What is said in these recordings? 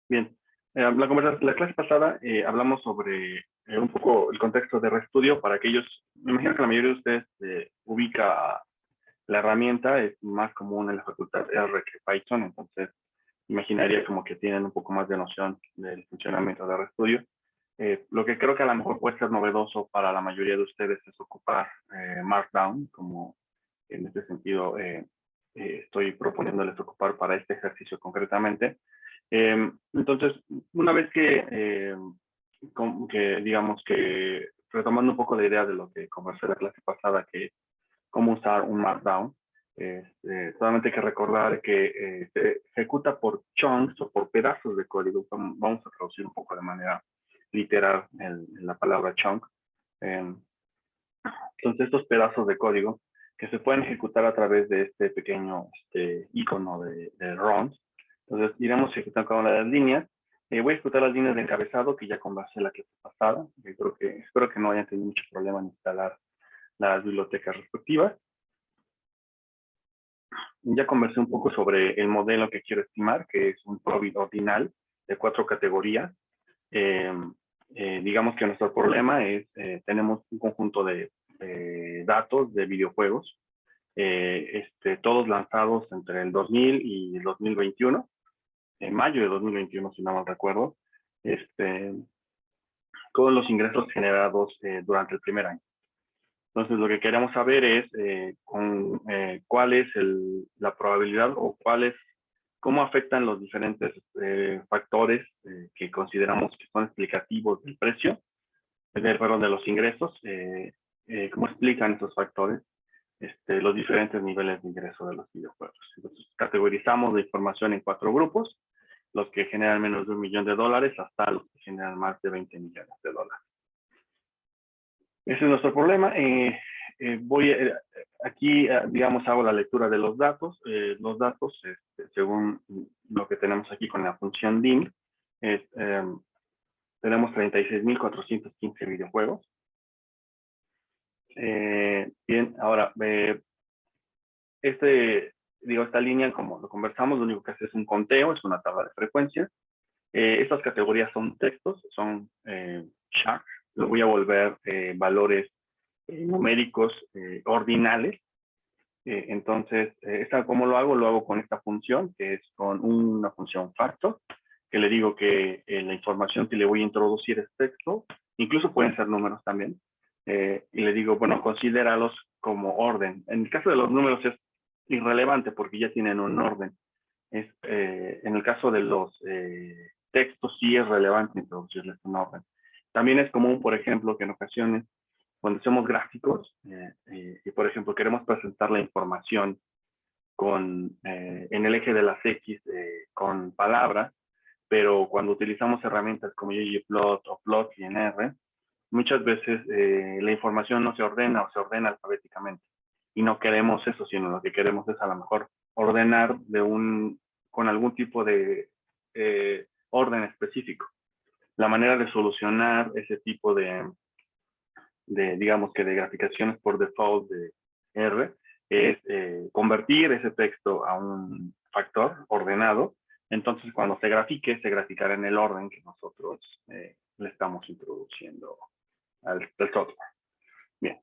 Bien, la clase pasada hablamos sobre un poco el contexto de RStudio para aquellos, me imagino que la mayoría de ustedes ubica la herramienta, es más común en la facultad R que Python, entonces imaginaría como que tienen un poco más de noción del funcionamiento de RStudio. Lo que creo que a lo mejor puede ser novedoso para la mayoría de ustedes es ocupar Markdown, como en este sentido estoy proponiéndoles ocupar para este ejercicio concretamente. Entonces, una vez que digamos que retomando un poco la idea de lo que conversé la clase pasada, que cómo usar un Markdown, solamente hay que recordar que se ejecuta por chunks o por pedazos de código. Vamos a traducir un poco de manera literal en la palabra chunk. Entonces, estos pedazos de código que se pueden ejecutar a través de este pequeño icono de runs. Entonces, iremos ejecutando cada una de las líneas. Voy a ejecutar las líneas de encabezado que ya conversé la clase pasada. Espero que no hayan tenido mucho problema en instalar las bibliotecas respectivas. Ya conversé un poco sobre el modelo que quiero estimar, que es un probit ordinal de 4 categorías. Digamos que nuestro problema es, tenemos un conjunto de datos de videojuegos, todos lanzados entre el 2000 y el 2021, en mayo de 2021, si no mal recuerdo, todos los ingresos generados durante el primer año. Entonces, lo que queremos saber es cuál es la probabilidad o cómo afectan los diferentes factores que consideramos que son explicativos del precio, de los ingresos, cómo explican estos factores los diferentes niveles de ingreso de los videojuegos. Entonces, categorizamos la información en 4 grupos, los que generan menos de $1 millón hasta los que generan más de $20 millones. Ese es nuestro problema. Aquí, digamos, hago la lectura de los datos. Los datos, según lo que tenemos aquí con la función dim, tenemos 36.415 videojuegos. Bien, ahora, esta línea, como lo conversamos, lo único que hace es un conteo, es una tabla de frecuencias. Estas categorías son textos, son chars. Lo voy a volver valores numéricos ordinales. Entonces, ¿cómo lo hago? Lo hago con esta función, que es con una función factor, que le digo que la información que le voy a introducir es texto, incluso pueden ser números también, y le digo, bueno, considéralos como orden. En el caso de los números es irrelevante porque ya tienen un orden. En el caso de los textos sí es relevante introducirles un orden. También es común, por ejemplo, que en ocasiones cuando hacemos gráficos y, por ejemplo, queremos presentar la información en el eje de las X con palabras, pero cuando utilizamos herramientas como ggplot o plotly-r, muchas veces la información no se ordena o se ordena alfabéticamente. Y no queremos eso, sino lo que queremos es a lo mejor ordenar con algún tipo de orden específico. La manera de solucionar ese tipo digamos que de graficaciones por default de R es convertir ese texto a un factor ordenado. Entonces, cuando se graficará en el orden que nosotros le estamos introduciendo al software. Bien.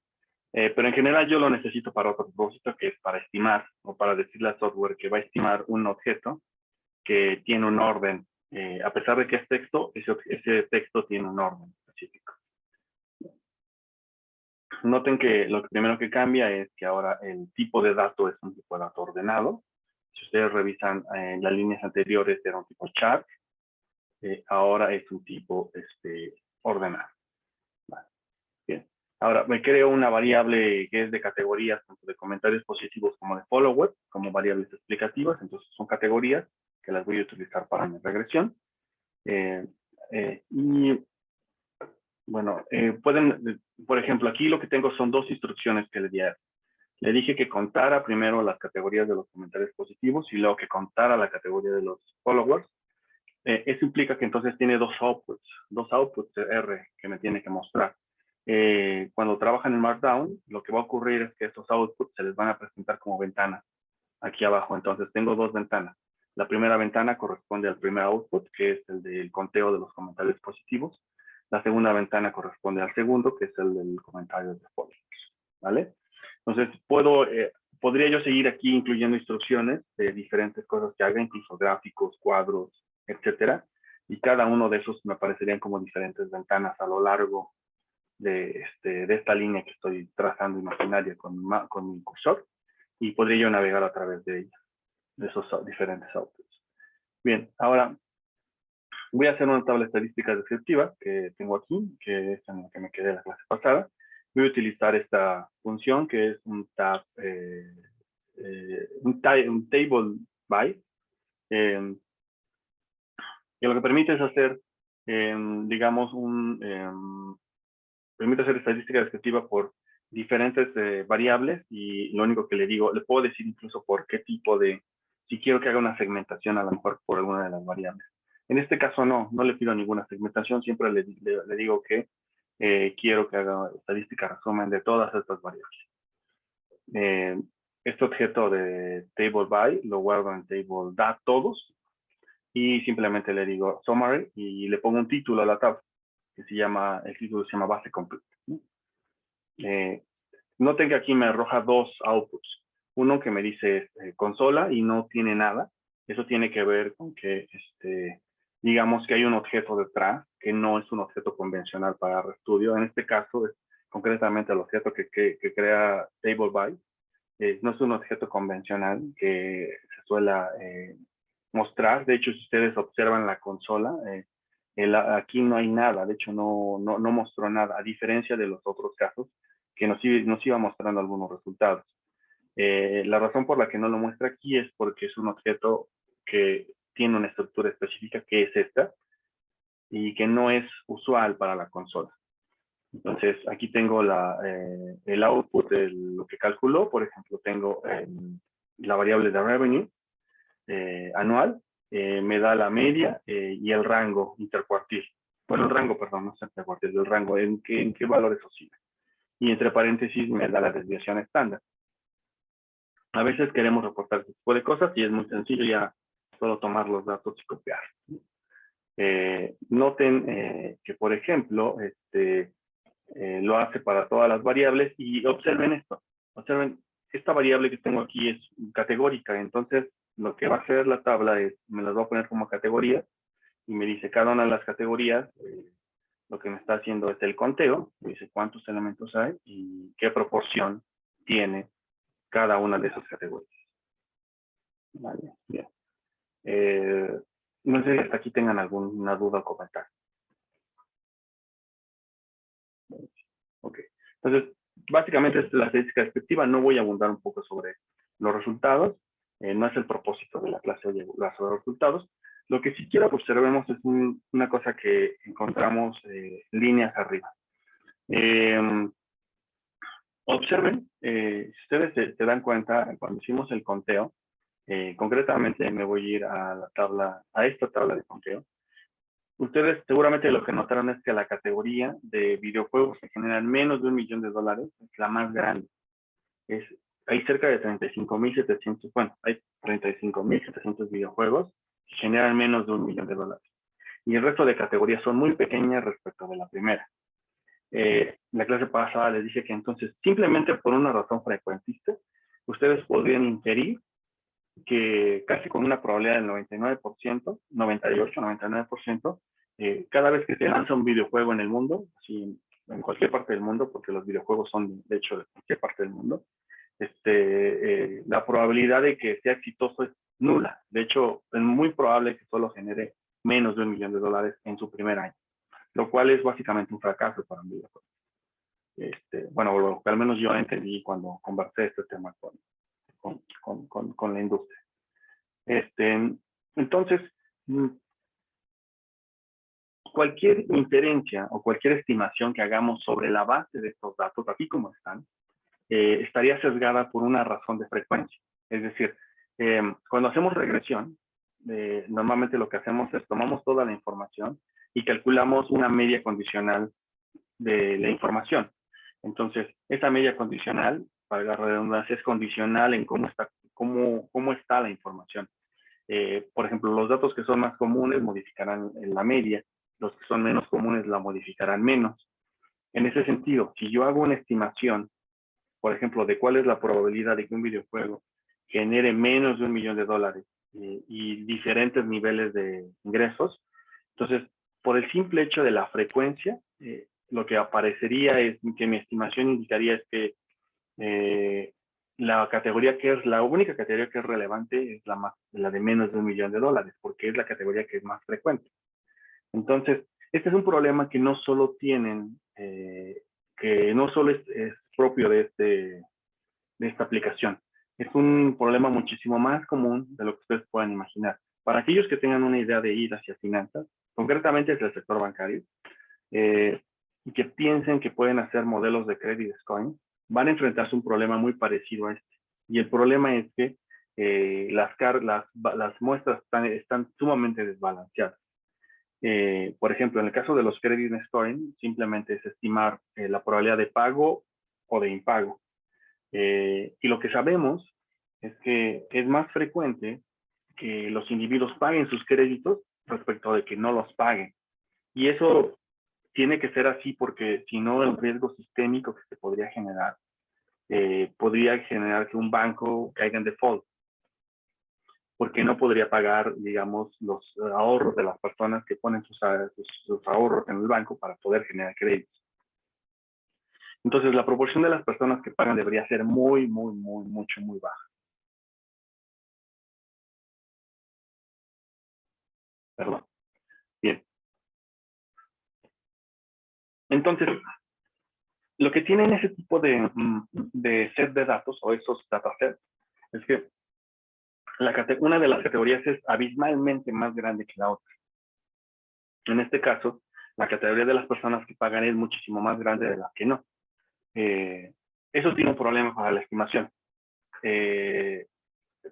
Pero en general yo lo necesito para otro propósito, que es para estimar o para decirle al software que va a estimar un objeto que tiene un orden. A pesar de que es texto, ese texto tiene un orden específico. Noten que lo primero que cambia es que ahora el tipo de dato es un tipo de dato ordenado. Si ustedes revisan las líneas anteriores era un tipo chart, ahora es un tipo ordenado. Vale. Bien. Ahora me creo una variable que es de categorías, tanto de comentarios positivos como de follow-up, como variables explicativas. Entonces son categorías que las voy a utilizar para mi regresión. Y bueno, por ejemplo, aquí lo que tengo son 2 instrucciones que le di a él. Le dije que contara primero las categorías de los comentarios positivos y luego que contara la categoría de los followers. Eso implica que entonces tiene dos outputs de R que me tiene que mostrar. Cuando trabajan en Markdown, lo que va a ocurrir es que estos outputs se les van a presentar como ventanas aquí abajo. Entonces tengo 2 ventanas. La primera ventana corresponde al primer output, que es el del conteo de los comentarios positivos. La segunda ventana corresponde al segundo, que es el del comentario de false, ¿vale? Entonces, podría yo seguir aquí incluyendo instrucciones de diferentes cosas que haga, incluso gráficos, cuadros, etcétera. Y cada uno de esos me aparecerían como diferentes ventanas a lo largo de esta línea que estoy trazando imaginaria con mi cursor. Y podría yo navegar a través de ella, de esos diferentes outputs. Bien, ahora voy a hacer una tabla estadística descriptiva que tengo aquí, que es en la que me quedé la clase pasada. Voy a utilizar esta función que es un table by, que lo que permite es hacer, digamos, permite hacer estadística descriptiva por diferentes variables, y lo único que le digo, le puedo decir incluso por qué tipo de, si quiero que haga una segmentación a lo mejor por alguna de las variables. En este caso no le pido ninguna segmentación, siempre le digo que quiero que haga estadística resumen de todas estas variables. Este objeto de table by lo guardo en table da todos, y simplemente le digo summary y le pongo un título a la tabla, que se llama, el título se llama base completa. Noten que aquí me arroja dos outputs. Uno que me dice consola y no tiene nada. Eso tiene que ver con que, digamos que hay un objeto detrás que no es un objeto convencional para RStudio. En este caso, concretamente el objeto que crea TableBy, no es un objeto convencional que se suela mostrar. De hecho, si ustedes observan la consola, aquí no hay nada. De hecho, no mostró nada, a diferencia de los otros casos que nos iba mostrando algunos resultados. La razón por la que no lo muestra aquí es porque es un objeto que tiene una estructura específica, que es esta, y que no es usual para la consola. Entonces, aquí tengo el output de lo que calculó. Por ejemplo, tengo la variable de revenue anual, me da la media y el rango intercuartil. Bueno, el rango, perdón, no es intercuartil, el rango, en qué valores oscila. Y entre paréntesis me da la desviación estándar. A veces queremos reportar este tipo de cosas y es muy sencillo, ya solo tomar los datos y copiar. Noten que, por ejemplo, lo hace para todas las variables, y observen esto. Observen, esta variable que tengo aquí es categórica. Entonces, lo que va a hacer la tabla es, me las voy a poner como categorías, y me dice cada una de las categorías, lo que me está haciendo es el conteo, me dice cuántos elementos hay y qué proporción tiene cada una de esas categorías. Vale, bien. No sé si hasta aquí tengan alguna duda o comentario. Ok. Entonces, básicamente esta es la estadística descriptiva. No voy a abundar un poco sobre los resultados. No es el propósito de la clase de los resultados. Lo que sí quiero que observemos es una cosa que encontramos líneas arriba. Observen, si ustedes se dan cuenta, cuando hicimos el conteo, concretamente me voy a ir a la tabla, a esta tabla de conteo. Ustedes seguramente lo que notaron es que la categoría de videojuegos que generan menos de $1 millón es la más grande. Hay cerca de 35.700, bueno, hay 35.700 videojuegos que generan menos de $1 millón. Y el resto de categorías son muy pequeñas respecto de la primera. La clase pasada les dije que entonces, simplemente por una razón frecuentista, ustedes podrían inferir que casi con una probabilidad del 99%, 98, 99%, cada vez que se lanza un videojuego en el mundo, así, en cualquier parte del mundo, porque los videojuegos son de hecho de cualquier parte del mundo, la probabilidad de que sea exitoso es nula. De hecho, es muy probable que solo genere menos de $1 millón en su primer año, lo cual es básicamente un fracaso para un videojuego. Bueno, lo que al menos yo entendí cuando conversé este tema con la industria. Entonces, cualquier inferencia o cualquier estimación que hagamos sobre la base de estos datos, así como están, estaría sesgada por una razón de frecuencia. Es decir, cuando hacemos regresión, normalmente lo que hacemos es tomamos toda la información y calculamos una media condicional de la información. Entonces, esa media condicional, para la redundancia, es condicional en cómo está la información. Por ejemplo, los datos que son más comunes modificarán en la media, los que son menos comunes la modificarán menos. En ese sentido, si yo hago una estimación, por ejemplo, de cuál es la probabilidad de que un videojuego genere menos de $1.000.000 y diferentes niveles de ingresos, entonces, por el simple hecho de la frecuencia, lo que aparecería es que mi estimación indicaría es que la categoría que es la única categoría que es relevante es la de menos de $1.000.000, porque es la categoría que es más frecuente. Entonces, este es un problema que no solo tienen, que no solo es propio de esta aplicación. Es un problema muchísimo más común de lo que ustedes puedan imaginar. Para aquellos que tengan una idea de ir hacia finanzas, concretamente hacia el sector bancario, y que piensen que pueden hacer modelos de credit scoring, van a enfrentarse a un problema muy parecido a este. Y el problema es que las muestras están sumamente desbalanceadas. Por ejemplo, en el caso de los credit scoring, simplemente es estimar la probabilidad de pago o de impago. Y lo que sabemos es que es más frecuente que los individuos paguen sus créditos respecto de que no los paguen. Y eso tiene que ser así porque si no el riesgo sistémico que se podría generar que un banco caiga en default, porque no podría pagar, digamos, los ahorros de las personas que ponen sus ahorros en el banco para poder generar créditos. Entonces, la proporción de las personas que pagan debería ser muy baja. Perdón. Bien. Entonces, lo que tienen ese tipo de set de datos o esos datasets es que una de las categorías es abismalmente más grande que la otra. En este caso, la categoría de las personas que pagan es muchísimo más grande de las que no. Eso tiene un problema para la estimación.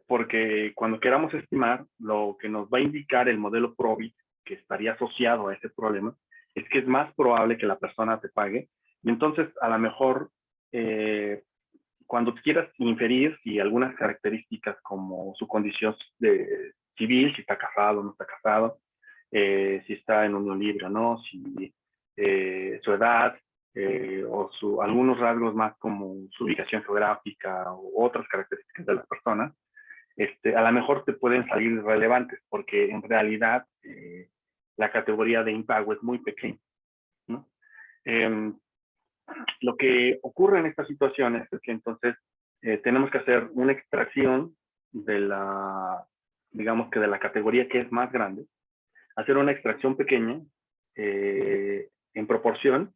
Porque cuando queramos estimar, lo que nos va a indicar el modelo Probit, que estaría asociado a ese problema, es que es más probable que la persona te pague. Y entonces, a lo mejor, cuando quieras inferir si algunas características como su condición civil, si está casado o no está casado, si está en unión libre o no, si su edad, o algunos rasgos más como su ubicación geográfica u otras características de la persona, a lo mejor te pueden salir relevantes, porque en realidad la categoría de impago es muy pequeña, ¿no? Lo que ocurre en estas situaciones es que entonces tenemos que hacer una extracción digamos que de la categoría que es más grande, hacer una extracción pequeña en proporción,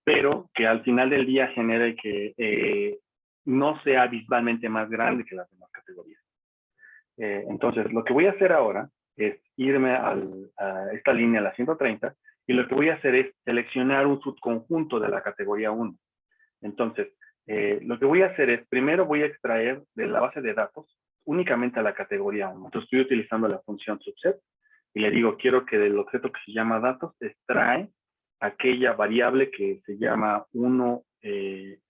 pero que al final del día genere que no sea visualmente más grande que las demás categorías. Entonces, lo que voy a hacer ahora es irme a esta línea, la 130, y lo que voy a hacer es seleccionar un subconjunto de la categoría 1. Entonces, lo que voy a hacer es, primero voy a extraer de la base de datos únicamente a la categoría 1. Entonces, estoy utilizando la función subset y le digo, quiero que del objeto que se llama datos extrae aquella variable que se llama 1,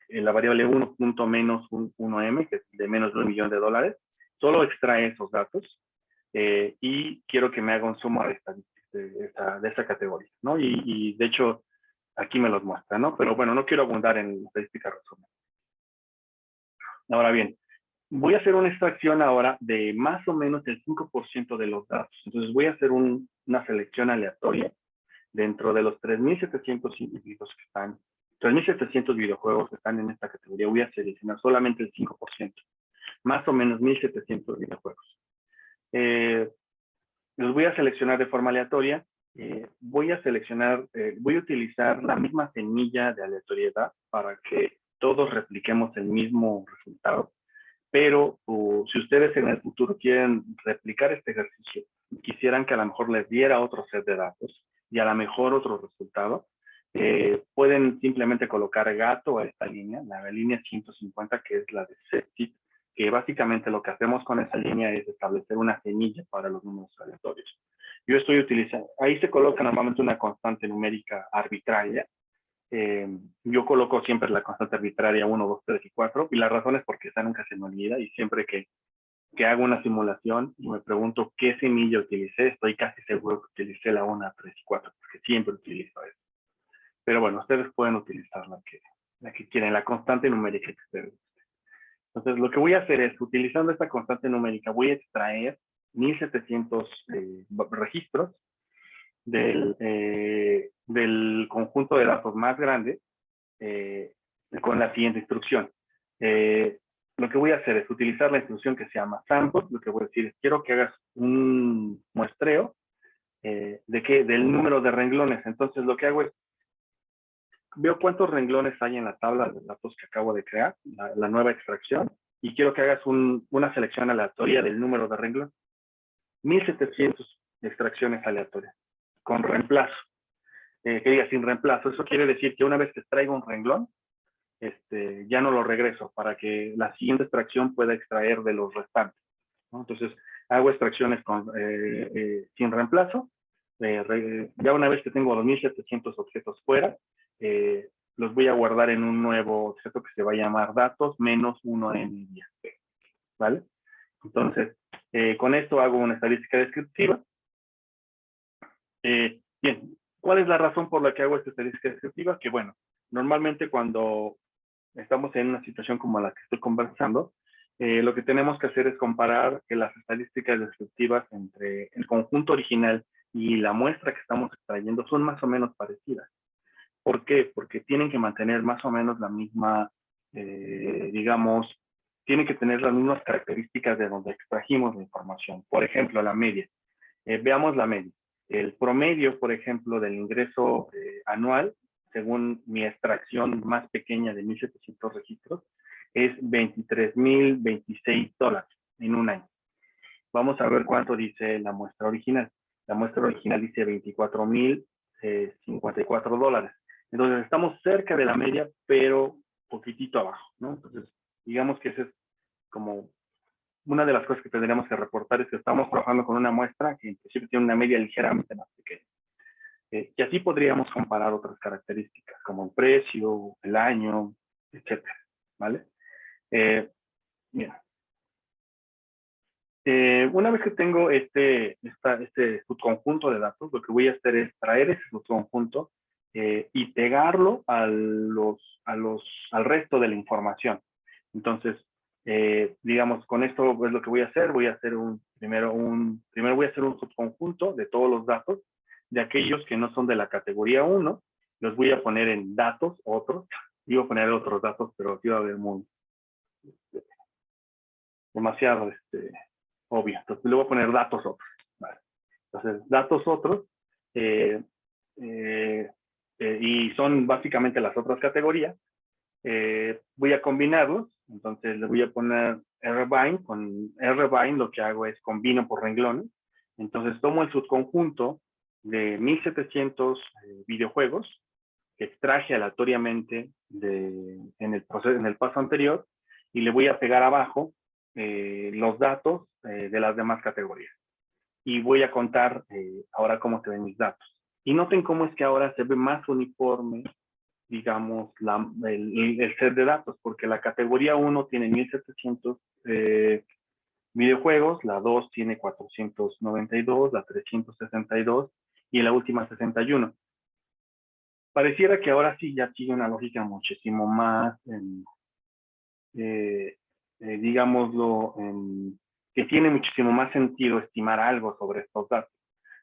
la variable 1.-1m, que es de menos de $1.000.000. Solo extrae esos datos y quiero que me haga un suma de esta categoría, ¿no? Y de hecho, aquí me los muestra, ¿no? Pero bueno, no quiero abundar en estadística resumen. Ahora bien, voy a hacer una extracción ahora de más o menos el 5% de los datos. Entonces voy a hacer una selección aleatoria dentro de los 3.700 individuos que están, 3.700 videojuegos que están en esta categoría. Voy a seleccionar solamente el 5%, más o menos 1.700 videojuegos. Los voy a seleccionar de forma aleatoria. Voy a utilizar la misma semilla de aleatoriedad para que todos repliquemos el mismo resultado. Pero si ustedes en el futuro quieren replicar este ejercicio, quisieran que a lo mejor les diera otro set de datos y a lo mejor otro resultado, pueden simplemente colocar gato a esta línea, la línea 150, que es la de SetIt, que básicamente lo que hacemos con esa línea es establecer una semilla para los números aleatorios. Yo estoy utilizando, ahí se coloca normalmente una constante numérica arbitraria. Yo coloco siempre la constante arbitraria 1, 2, 3 y 4, y la razón es porque esa nunca se me olvida, y siempre que que hago una simulación y me pregunto qué semilla utilicé, estoy casi seguro que utilicé la 1, 3 y 4, porque siempre utilizo eso. Pero bueno, ustedes pueden utilizar la que quieren, la constante numérica que ustedes. Entonces, lo que voy a hacer es, utilizando esta constante numérica, voy a extraer 1700 registros del conjunto de datos más grande con la siguiente instrucción. Lo que voy a hacer es utilizar la instrucción que se llama sample. Lo que voy a decir es, quiero que hagas un muestreo del número de renglones. Entonces, lo que hago es, veo cuántos renglones hay en la tabla de datos que acabo de crear, la nueva extracción, y quiero que hagas una selección aleatoria del número de renglones. 1700 extracciones aleatorias, con reemplazo. Que diga sin reemplazo, eso quiere decir que una vez que extraigo un renglón, ya no lo regreso para que la siguiente extracción pueda extraer de los restantes, ¿no? Entonces, hago extracciones sin reemplazo. Ya una vez que tengo los 1700 objetos fuera, los voy a guardar en un nuevo objeto que se va a llamar datos menos 1n, ¿vale? Entonces, con esto hago una estadística descriptiva. Bien, ¿cuál es la razón por la que hago esta estadística descriptiva? Que bueno, normalmente cuando estamos en una situación como la que estoy conversando, lo que tenemos que hacer es comparar las estadísticas descriptivas entre el conjunto original y la muestra que estamos extrayendo son más o menos parecidas. ¿Por qué? Porque tienen que mantener más o menos la misma, digamos, tienen que tener las mismas características de donde extrajimos la información. Por ejemplo, la media. Veamos la media. El promedio, por ejemplo, del ingreso anual, según mi extracción más pequeña de 1700 registros, es $23,026 en un año. Vamos a ver cuánto dice la muestra original. La muestra original dice $24,054. Entonces, estamos cerca de la media, pero poquitito abajo, ¿no? Entonces, digamos que ese es como una de las cosas que tendríamos que reportar, es que estamos trabajando con una muestra que inclusive tiene una media ligeramente más pequeña. Y así podríamos comparar otras características, como el precio, el año, etcétera, ¿vale? Bien. Una vez que tengo este subconjunto de datos, lo que voy a hacer es traer ese subconjunto y pegarlo al resto de la información. Entonces, digamos, con esto es lo que voy a hacer. Primero voy a hacer un subconjunto de todos los datos, de aquellos que no son de la categoría 1, los voy a poner en datos, otros. Iba a poner otros datos, pero iba a ver demasiado obvio. Entonces le voy a poner datos otros. Vale. Entonces, datos otros, y son básicamente las otras categorías. Voy a combinarlos. Entonces le voy a poner rbind. Con rbind lo que hago es combino por renglones. Entonces tomo el subconjunto de 1700 videojuegos que extraje aleatoriamente en el paso anterior, y le voy a pegar abajo los datos de las demás categorías. Y voy a contar ahora cómo se ven mis datos. Y noten cómo es que ahora se ve más uniforme, digamos, el set de datos, porque la categoría 1 tiene 1700 videojuegos, la 2 tiene 492, la 362 y la última 61. Pareciera que ahora sí ya sigue una lógica muchísimo más, digámoslo, que tiene muchísimo más sentido estimar algo sobre estos datos.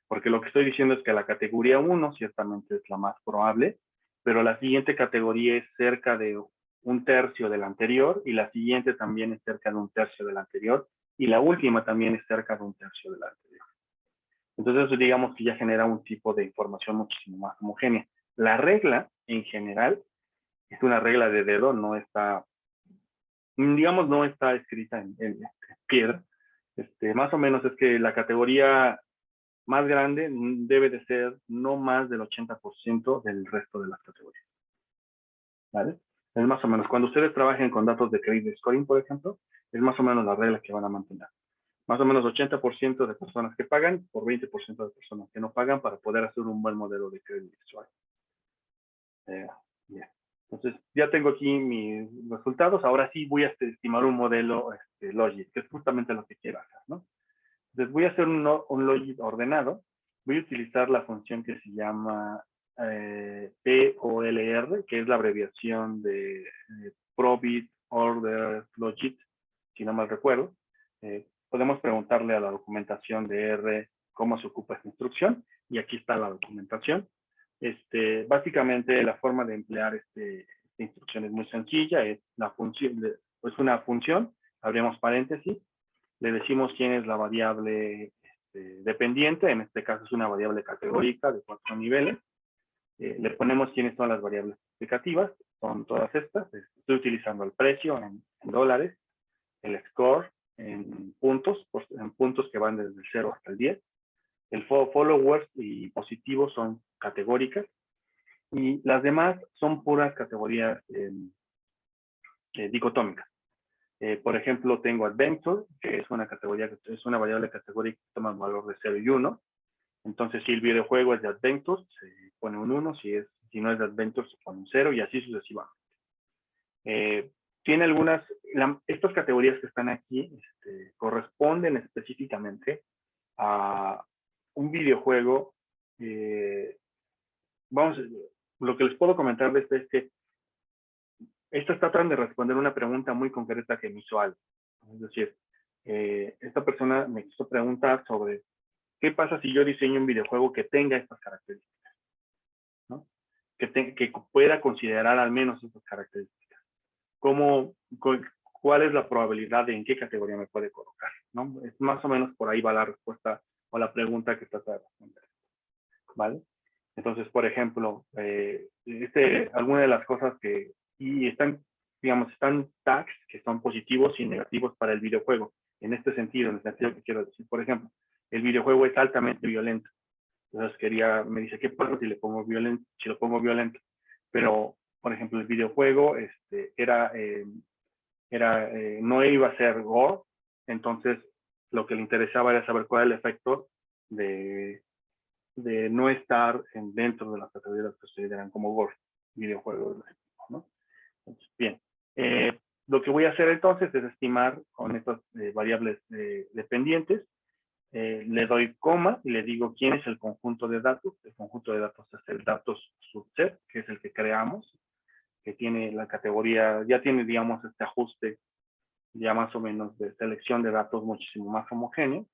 Porque lo que estoy diciendo es que la categoría 1 ciertamente es la más probable, pero la siguiente categoría es cerca de un tercio de la anterior, y la siguiente también es cerca de un tercio de la anterior, y la última también es cerca de un tercio de la anterior. Entonces, eso digamos que ya genera un tipo de información muchísimo más homogénea. La regla, en general, es una regla de dedo, no está, digamos, no está escrita en piedra. Más o menos es que la categoría más grande debe de ser no más del 80% del resto de las categorías, ¿vale? Es más o menos, cuando ustedes trabajen con datos de credit scoring, por ejemplo, es más o menos la regla que van a mantener. Más o menos 80% de personas que pagan por 20% de personas que no pagan, para poder hacer un buen modelo de credit scoring. Bien. Entonces, ya tengo aquí mis resultados. Ahora sí voy a estimar un modelo logit, que es justamente lo que quiero hacer, ¿no? Entonces, voy a hacer un logit ordenado. Voy a utilizar la función que se llama POLR, que es la abreviación de Probit Order Logit, si no mal recuerdo. Podemos preguntarle a la documentación de R cómo se ocupa esta instrucción, y aquí está la documentación. Básicamente, la forma de emplear esta instrucción es muy sencilla. Es una función, abrimos paréntesis, le decimos quién es la variable dependiente, en este caso es una variable categórica de 4 niveles. Le ponemos quiénes son las variables explicativas, son todas estas. Estoy utilizando el precio en dólares, el score en puntos que van desde el 0 hasta el 10. El followers y positivos son categóricas, y las demás son puras categorías dicotómicas. Por ejemplo, tengo Adventure, que es una categoría, es una variable categórica que toma el valor de 0 y 1. Entonces, si el videojuego es de Adventure, se pone un 1. Si no es de Adventure, se pone un 0, y así sucesivamente. Tiene estas categorías que están aquí corresponden específicamente a un videojuego. Lo que les puedo comentar de es que estas tratan de responder una pregunta muy concreta que me hizo alguien. Es decir, esta persona me quiso preguntar sobre qué pasa si yo diseño un videojuego que tenga estas características, ¿no? Que pueda considerar al menos estas características. ¿Cuál es la probabilidad de en qué categoría me puede colocar, ¿no? Es más o menos por ahí va la respuesta o la pregunta que trata de responder, ¿vale? Entonces, por ejemplo, alguna de las cosas están tags que son positivos y negativos para el videojuego. En este sentido, en el sentido que quiero decir, por ejemplo, el videojuego es altamente violento. Entonces me dice, ¿qué pasa si lo pongo violento? Pero, por ejemplo, el videojuego no iba a ser gore, entonces lo que le interesaba era saber cuál era el efecto de no estar dentro de las categorías que se consideran como gore, videojuegos, ¿no? Entonces, bien. Lo que voy a hacer entonces es estimar con estas variables dependientes. Le doy coma y le digo quién es el conjunto de datos. El conjunto de datos es el datos subset, que es el que creamos, que tiene la categoría, ya tiene, digamos, este ajuste ya más o menos de selección de datos muchísimo más homogéneo.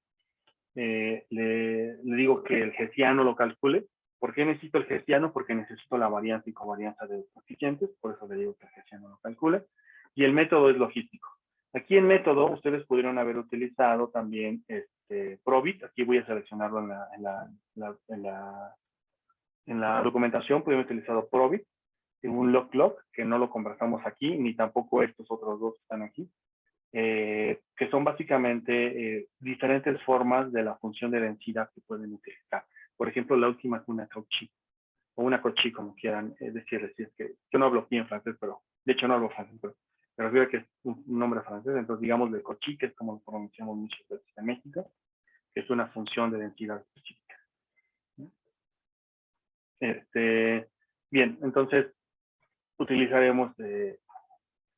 Le digo que el hessiano lo calcule. ¿Por qué necesito el hessiano? Porque necesito la varianza y covarianza de los coeficientes, por eso le digo que el hessiano lo calcule. Y el método es logístico. Aquí en método, ustedes pudieron haber utilizado también Probit. Aquí voy a seleccionarlo en la documentación. Pudieron haber utilizado Probit, un log, que no lo conversamos aquí, ni tampoco estos otros dos que están aquí. Que son básicamente diferentes formas de la función de densidad que pueden utilizar. Por ejemplo, la última es una Cauchy, o una Cauchy, como quieran decirles. Es que yo no hablo bien francés, pero de hecho no hablo francés, pero me refiero a que es un nombre francés. Entonces, digamos de Cauchy, que es como lo pronunciamos muchas veces en México, que es una función de densidad específica. Bien, entonces utilizaremos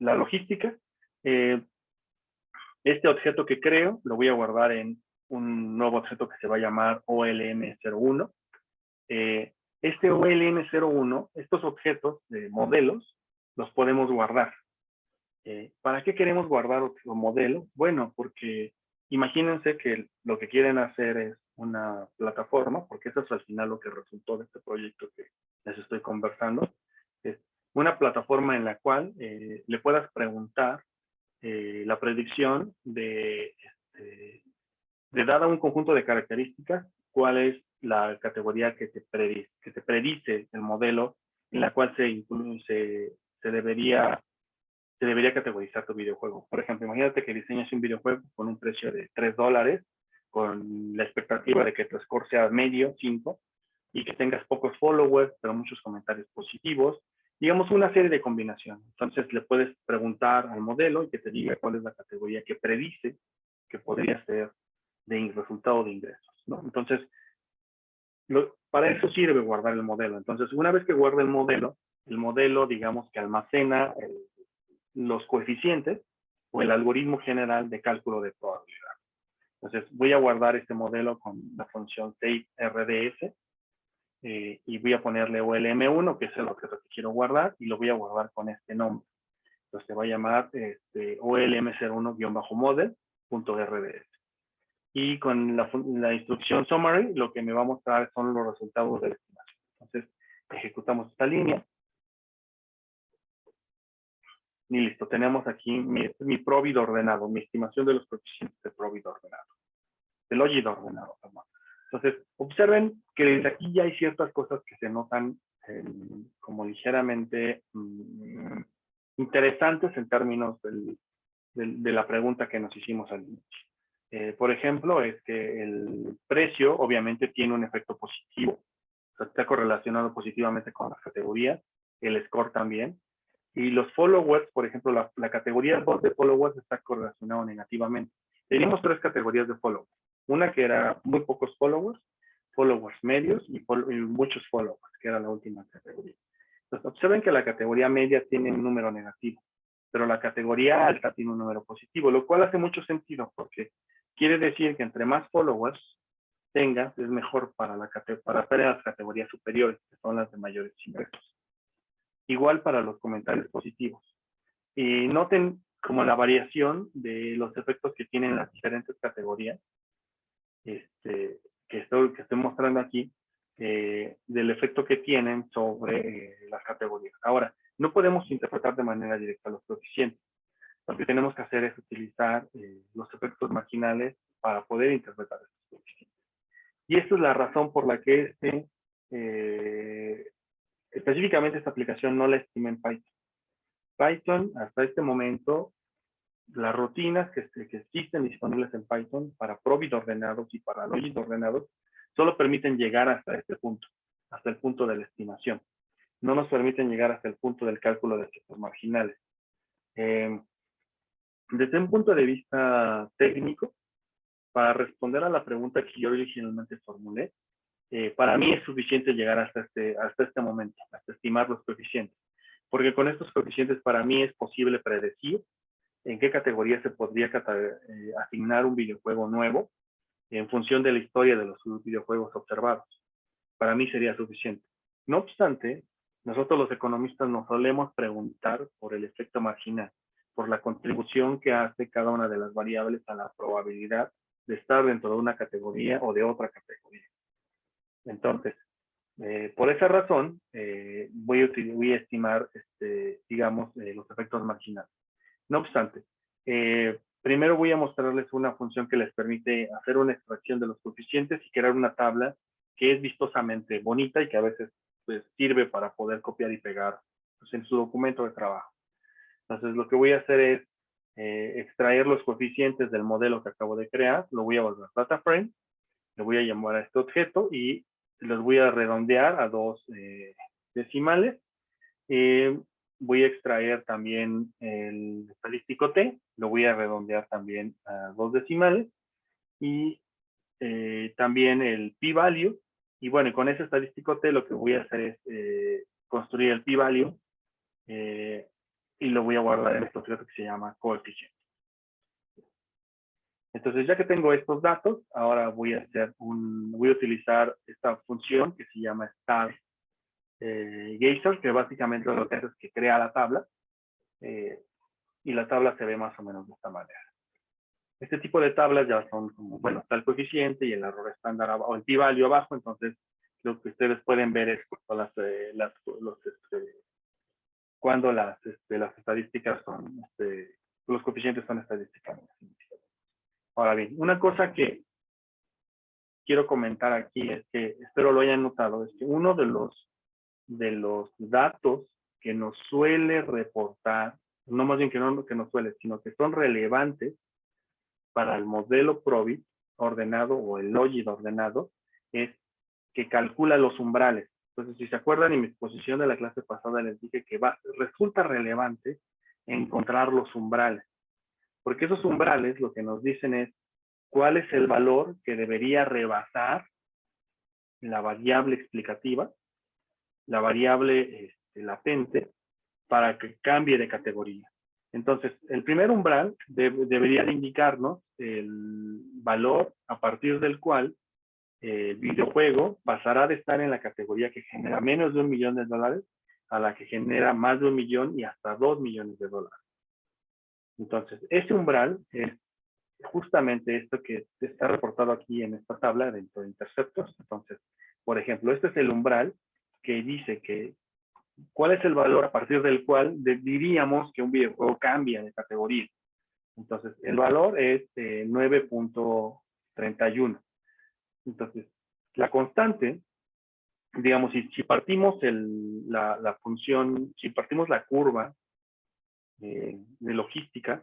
la logística. Este objeto que creo lo voy a guardar en un nuevo objeto que se va a llamar OLM01. Este OLM01, estos objetos de modelos, los podemos guardar. ¿Para qué queremos guardar los modelos? Bueno, porque imagínense que lo que quieren hacer es una plataforma, porque eso es al final lo que resultó de este proyecto que les estoy conversando. Es una plataforma en la cual le puedas preguntar la predicción de dada un conjunto de características, cuál es la categoría que te predice el modelo en la cual se debería categorizar tu videojuego. Por ejemplo, imagínate que diseñas un videojuego con un precio de $3, con la expectativa de que tu score sea medio, 5, y que tengas pocos followers, pero muchos comentarios positivos. Digamos, una serie de combinaciones. Entonces, le puedes preguntar al modelo y que te diga cuál es la categoría que predice que podría ser de resultado de ingresos, ¿no? Entonces, Para eso sirve guardar el modelo. Entonces, una vez que guarda el modelo, digamos que almacena los coeficientes o el algoritmo general de cálculo de probabilidad. Entonces, voy a guardar este modelo con la función save-rds y voy a ponerle olm1, que es el objeto que quiero guardar, y lo voy a guardar con este nombre. Entonces, se va a llamar olm01-model.rds. Y con la instrucción summary, lo que me va a mostrar son los resultados de la estimación. Entonces, ejecutamos esta línea. Y listo, tenemos aquí mi probit ordenado, mi estimación de los coeficientes de probit ordenado. Del logit ordenado, perdón. Entonces, observen que desde aquí ya hay ciertas cosas que se notan como ligeramente interesantes en términos de la pregunta que nos hicimos al inicio. Por ejemplo, es que el precio obviamente tiene un efecto positivo. O sea, está correlacionado positivamente con las categorías, el score también. Y los followers, por ejemplo, la categoría 2 de followers está correlacionado negativamente. Teníamos 3 categorías de followers. Una que era muy pocos followers, followers medios y muchos followers, que era la última categoría. Entonces, observen que la categoría media tiene un número negativo, pero la categoría alta tiene un número positivo, lo cual hace mucho sentido porque quiere decir que entre más followers tengas, es mejor para las categorías superiores, que son las de mayores ingresos. Igual para los comentarios positivos. Y noten como la variación de los efectos que tienen las diferentes categorías que estoy mostrando aquí, del efecto que tienen sobre las categorías. Ahora, no podemos interpretar de manera directa los coeficientes. Lo que tenemos que hacer es utilizar los efectos marginales para poder interpretar estos coeficientes. Y esta es la razón por la que específicamente esta aplicación no la estima en Python. Python, hasta este momento, las rutinas que existen disponibles en Python para probit ordenados y para logit ordenados solo permiten llegar hasta este punto, hasta el punto de la estimación. No nos permiten llegar hasta el punto del cálculo de efectos marginales. Desde un punto de vista técnico, para responder a la pregunta que yo originalmente formulé, para mí es suficiente llegar hasta este momento, hasta estimar los coeficientes. Porque con estos coeficientes para mí es posible predecir en qué categoría se podría asignar un videojuego nuevo en función de la historia de los videojuegos observados. Para mí sería suficiente. No obstante, nosotros los economistas nos solemos preguntar por el efecto marginal, por la contribución que hace cada una de las variables a la probabilidad de estar dentro de una categoría o de otra categoría. Entonces, por esa razón, voy a estimar, digamos, los efectos marginales. No obstante, primero voy a mostrarles una función que les permite hacer una extracción de los coeficientes y crear una tabla que es vistosamente bonita y que a veces pues, sirve para poder copiar y pegar pues, en su documento de trabajo. Entonces, lo que voy a hacer es extraer los coeficientes del modelo que acabo de crear, lo voy a volver a data frame, le voy a llamar a este objeto y los voy a redondear a 2 decimales. Voy a extraer también el estadístico T, lo voy a redondear también a 2 decimales y también el p-value. Y bueno, con ese estadístico T lo que voy a hacer es construir el p-value y lo voy a guardar en este objeto que se llama coeficiente. Entonces, ya que tengo estos datos, ahora voy a utilizar esta función que se llama star Geyser, que básicamente lo que hace es que crea la tabla y la tabla se ve más o menos de esta manera. Este tipo de tablas ya son como, bueno, está el coeficiente y el error estándar o el p-value abajo, entonces lo que ustedes pueden ver es cuando las estadísticas son, los coeficientes son estadísticamente significativos. Ahora bien, una cosa que quiero comentar aquí es que, espero lo hayan notado, es que uno de los datos que nos suele reportar, no más bien que nos suele, sino que son relevantes para el modelo probit ordenado o el logit ordenado, es que calcula los umbrales. Entonces, si se acuerdan, en mi exposición de la clase pasada les dije que resulta relevante encontrar los umbrales. Porque esos umbrales lo que nos dicen es cuál es el valor que debería rebasar la variable explicativa, la variable latente, para que cambie de categoría. Entonces, el primer umbral debería de indicarnos el valor a partir del cual el videojuego pasará de estar en la categoría que genera menos de $1 millón a la que genera más de 1 millón y hasta $2 millones. Entonces, ese umbral es justamente esto que está reportado aquí en esta tabla dentro de Interceptors. Entonces, por ejemplo, este es el umbral que dice que cuál es el valor a partir del cual diríamos que un videojuego cambia de categoría. Entonces, el valor es 9.31. Entonces, la constante, digamos, si partimos la función, si partimos la curva de logística,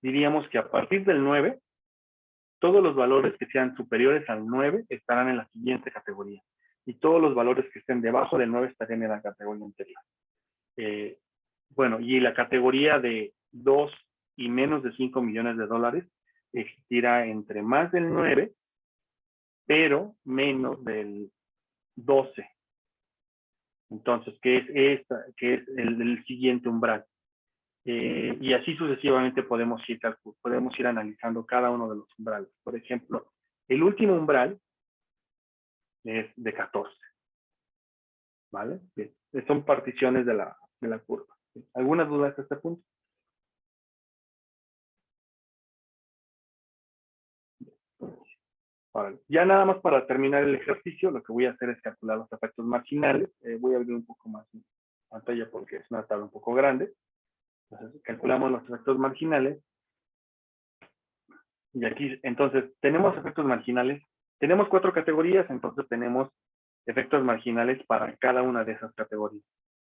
diríamos que a partir del 9, todos los valores que sean superiores al 9 estarán en la siguiente categoría. Y todos los valores que estén debajo del 9 estarían en la categoría anterior. Bueno, y la categoría de 2 y menos de 5 millones de dólares existirá entre más del 9, pero menos del 12. Entonces, ¿qué es el siguiente umbral? Y así sucesivamente podemos ir analizando cada uno de los umbrales. Por ejemplo, el último umbral es de 14. ¿Vale? Bien. Son particiones de la curva. ¿Alguna duda hasta este punto? Vale. Ya nada más para terminar el ejercicio, lo que voy a hacer es calcular los efectos marginales. Voy a abrir un poco más mi pantalla porque es una tabla un poco grande. Entonces, calculamos los efectos marginales. Y aquí, entonces, tenemos efectos marginales. Tenemos 4 categorías, entonces tenemos efectos marginales para cada una de esas categorías.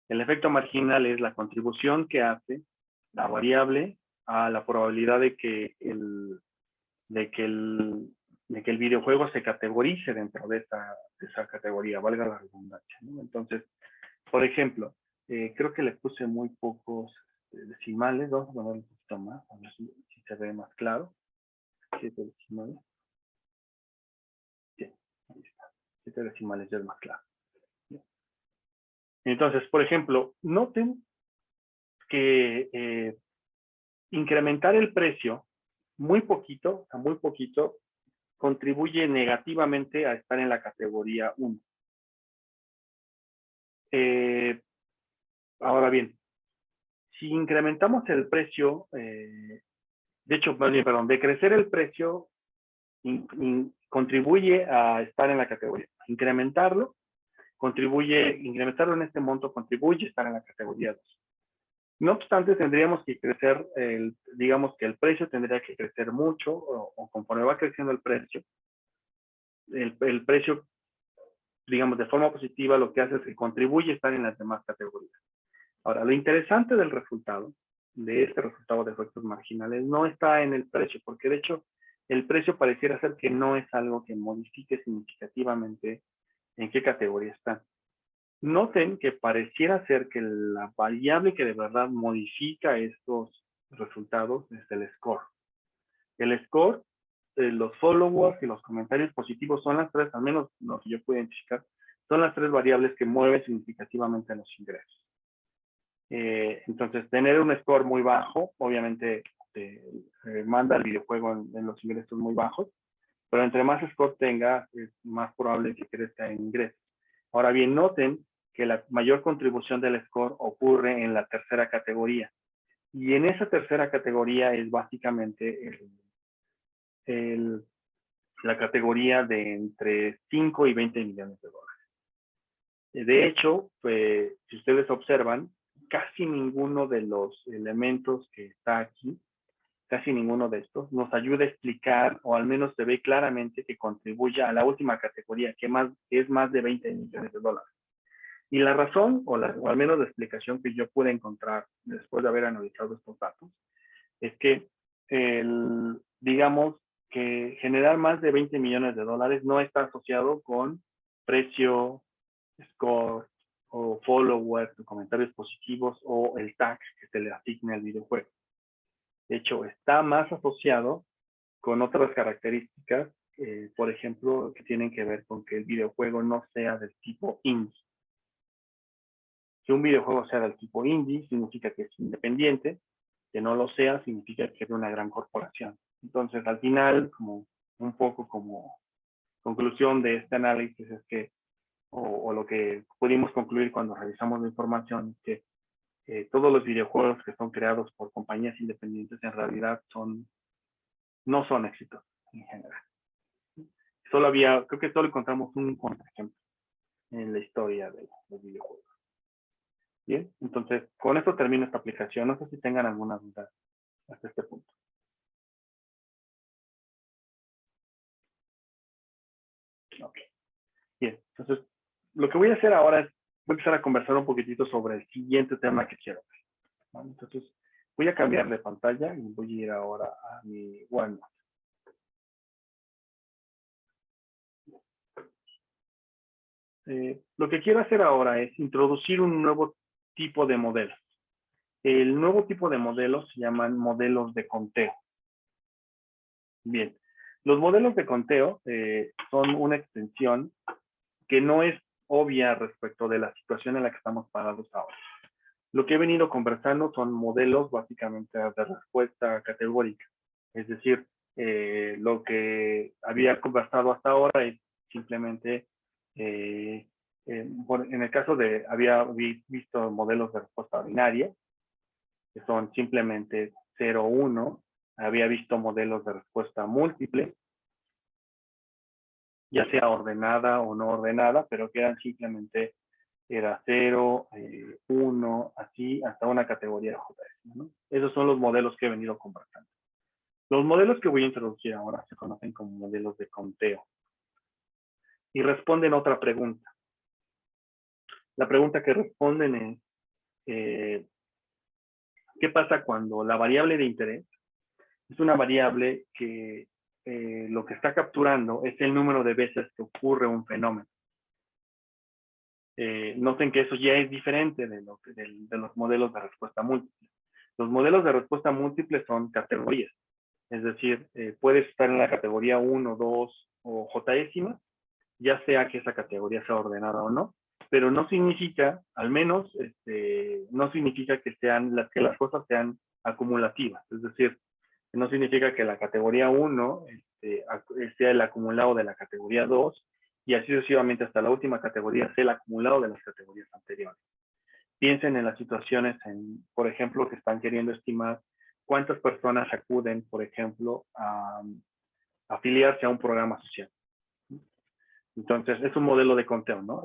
El efecto marginal es la contribución que hace la variable a la probabilidad de que el videojuego se categorice dentro de esa categoría, valga la redundancia, ¿no? Entonces, por ejemplo, creo que le puse muy pocos decimales. Vamos a poner un poquito más, a ver si se ve más claro. 7 decimales. Sí, ahí está. 7 decimales ya es más claro. Entonces, por ejemplo, noten que incrementar el precio muy poquito, contribuye negativamente a estar en la categoría 1. Ahora bien, si incrementamos el precio, de hecho, perdón, de crecer el precio contribuye a estar en la categoría. Incrementarlo en este monto contribuye a estar en la categoría 2. No obstante, tendríamos que crecer, digamos que el precio tendría que crecer mucho, o conforme va creciendo el precio, el precio, digamos, de forma positiva, lo que hace es que contribuye a estar en las demás categorías. Ahora, lo interesante del resultado, de este resultado de efectos marginales, no está en el precio, porque de hecho, el precio pareciera ser que no es algo que modifique significativamente en qué categoría está. Noten que pareciera ser que la variable que de verdad modifica estos resultados es el score. El score, los followers y los comentarios positivos son las 3, al menos lo que yo puedo identificar, son las 3 variables que mueven significativamente los ingresos. Entonces, tener un score muy bajo, obviamente, manda al videojuego en los ingresos muy bajos, pero entre más score tenga, es más probable que crezca en ingresos. Ahora bien, noten que la mayor contribución del score ocurre en la tercera categoría. Y en esa tercera categoría es básicamente la categoría de entre 5 y 20 millones de dólares. De hecho, si ustedes observan, casi ninguno de los elementos que está aquí, casi ninguno de estos, nos ayuda a explicar, o al menos se ve claramente que contribuye a la última categoría, que es más de 20 millones de dólares. Y la razón, o al menos la explicación que yo pude encontrar después de haber analizado estos datos, es que digamos que generar más de 20 millones de dólares no está asociado con precio, score, o followers, o comentarios positivos, o el tag que se le asigne al videojuego. De hecho, está más asociado con otras características por ejemplo, que tienen que ver con que el videojuego no sea del tipo indie. Que un videojuego sea del tipo indie significa que es independiente, que no lo sea significa que es de una gran corporación. Entonces, al final, como un poco como conclusión de este análisis es que, o lo que pudimos concluir cuando revisamos la información, es que todos los videojuegos que son creados por compañías independientes en realidad no son éxitos en general. Creo que solo encontramos un contraejemplo en la historia de los videojuegos. Bien, entonces con esto termino esta aplicación. No sé si tengan alguna duda hasta este punto. Ok, bien, entonces lo que voy a hacer ahora es, voy a empezar a conversar un poquitito sobre el siguiente tema que quiero ver, ¿vale? Entonces voy a cambiar de pantalla y voy a ir ahora a mi OneNote. Lo que quiero hacer ahora es introducir un nuevo tipo de modelos. El nuevo tipo de modelos se llaman modelos de conteo. Bien, los modelos de conteo son una extensión que no es obvia respecto de la situación en la que estamos parados ahora. Lo que he venido conversando son modelos básicamente de respuesta categórica. Es decir, lo que había conversado hasta ahora es simplemente, en el caso de, había visto modelos de respuesta binaria, que son simplemente 0, 1. Había visto modelos de respuesta múltiple, ya sea ordenada o no ordenada, pero que eran simplemente, era 0, 1, así, hasta una categoría JS, ¿no? Esos son los modelos que he venido conversando. Los modelos que voy a introducir ahora se conocen como modelos de conteo y responden a otra pregunta. La pregunta que responden es, ¿qué pasa cuando la variable de interés es una variable que lo que está capturando es el número de veces que ocurre un fenómeno? Noten que eso ya es diferente de los modelos de respuesta múltiple. Los modelos de respuesta múltiple son categorías. Es decir, puedes estar en la categoría 1, 2 o Jésima, ya sea que esa categoría sea ordenada o no, pero no significa, al menos, no significa que las cosas sean acumulativas. Es decir, no significa que la categoría 1 sea el acumulado de la categoría 2 y así sucesivamente hasta la última categoría sea el acumulado de las categorías anteriores. Piensen en las situaciones, por ejemplo, que están queriendo estimar cuántas personas acuden, por ejemplo, a afiliarse a un programa social. Entonces, es un modelo de conteo, ¿no?